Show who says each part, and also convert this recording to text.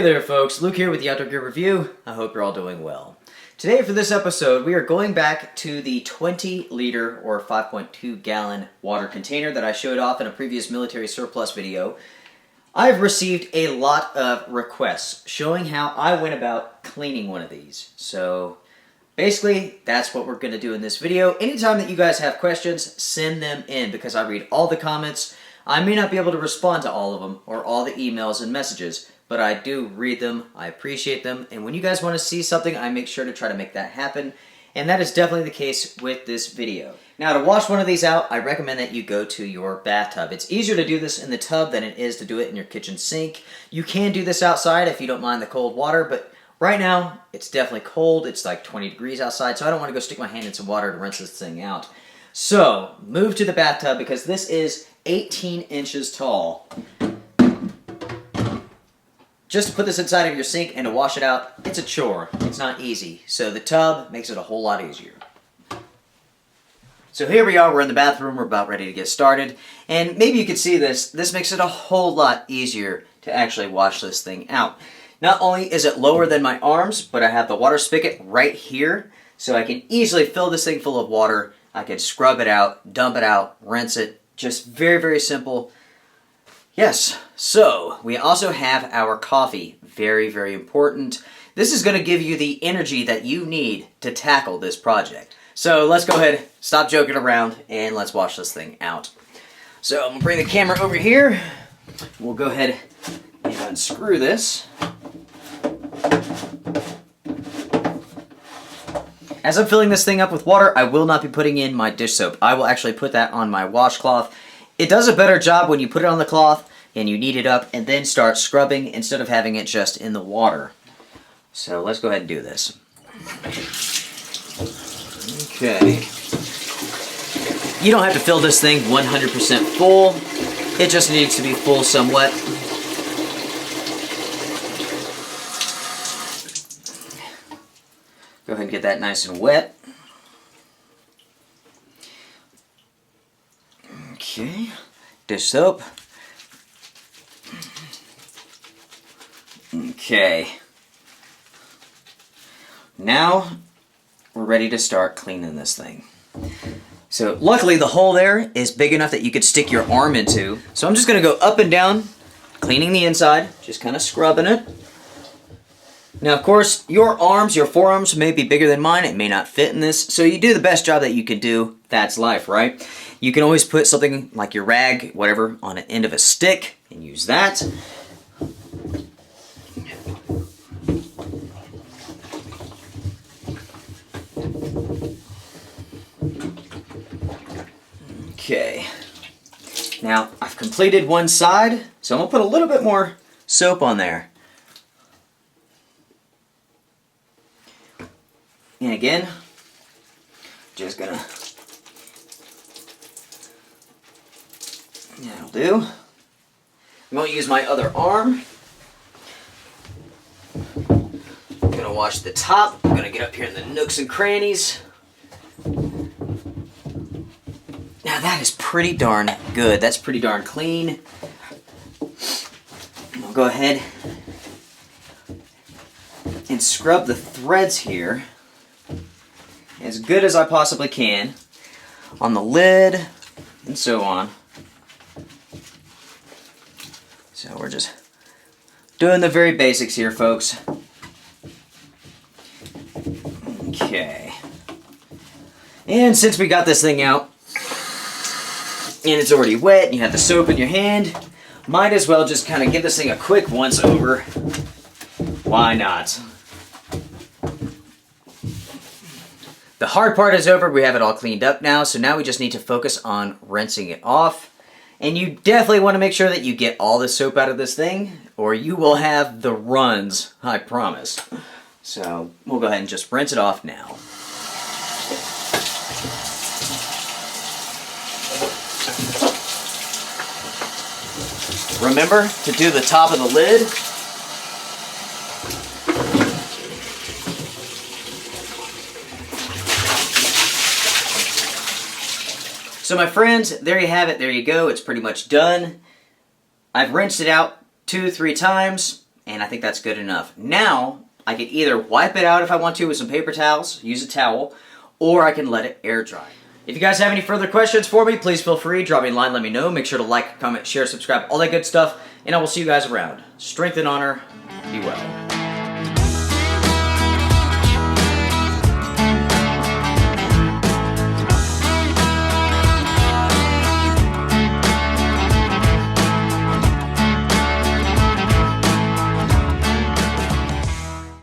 Speaker 1: there folks, Luke here with the Outdoor Gear Review. I hope you're all doing well. Today for this episode we are going back to the 20 liter or 5.2 gallon water container that I showed off in a previous military surplus video. I've received a lot of requests showing how I went about cleaning one of these. So basically that's what we're going to do in this video. Anytime that you guys have questions, send them in because I read all the comments. I may not be able to respond to all of them or all the emails and messages, but I do read them, I appreciate them, and when you guys want to see something, I make sure to try to make that happen, and that is definitely the case with this video. Now, to wash one of these out, I recommend that you go to your bathtub. It's easier to do this in the tub than it is to do it in your kitchen sink. You can do this outside if you don't mind the cold water, but right now, it's definitely cold. It's like 20 degrees outside, so I don't want to go stick my hand in some water to rinse this thing out. So, move to the bathtub because this is 18 inches tall. Just to put this inside of your sink and to wash it out, it's a chore. It's not easy. So the tub makes it a whole lot easier. So here we are, we're in the bathroom, we're about ready to get started. And maybe you can see this, this makes it a whole lot easier to actually wash this thing out. Not only is it lower than my arms, but I have the water spigot right here, so I can easily fill this thing full of water. I can scrub it out, dump it out, rinse it. Just very, very simple. Yes, so we also have our coffee. Very, very important. This is going to give you the energy that you need to tackle this project. So let's go ahead, stop joking around, and let's wash this thing out. So I'm going to bring the camera over here. We'll go ahead and unscrew this. As I'm filling this thing up with water, I will not be putting in my dish soap. I will actually put that on my washcloth. It does a better job when you put it on the cloth and you knead it up and then start scrubbing instead of having it just in the water. So let's go ahead and do this. Okay. You don't have to fill this thing 100% full. It just needs to be full somewhat. Go ahead and get that nice and wet. Okay, dish soap. Okay. Now we're ready to start cleaning this thing. So luckily the hole there is big enough that you could stick your arm into. So I'm just going to go up and down, cleaning the inside, just kind of scrubbing it. Now, of course, your arms, your forearms may be bigger than mine. It may not fit in this. So you do the best job that you can do. That's life, right? You can always put something like your rag, whatever, on an end of a stick and use that. Okay. Now, I've completed one side, so I'm going to put a little bit more soap on there. And again, just gonna, that'll do. I'm going to use my other arm. I'm going to wash the top. I'm going to get up here in the nooks and crannies. Now that is pretty darn good. That's pretty darn clean. I'll go ahead and scrub the threads here as good as I possibly can on the lid and so on. So we're just doing the very basics here, folks. Okay. And since we got this thing out and it's already wet and you have the soap in your hand, might as well just kind of give this thing a quick once over. Why not? The hard part is over. We have it all cleaned up now, so now we just need to focus on rinsing it off. And you definitely want to make sure that you get all the soap out of this thing, or you will have the runs, I promise. So we'll go ahead and just rinse it off now. Remember to do the top of the lid. So my friends, there you have it. There you go. It's pretty much done. I've rinsed it out 2-3 times, and I think that's good enough. Now, I can either wipe it out if I want to with some paper towels, use a towel, or I can let it air dry. If you guys have any further questions for me, please feel free, drop me a line, let me know. Make sure to like, comment, share, subscribe, all that good stuff, and I will see you guys around. Strength and honor, be well.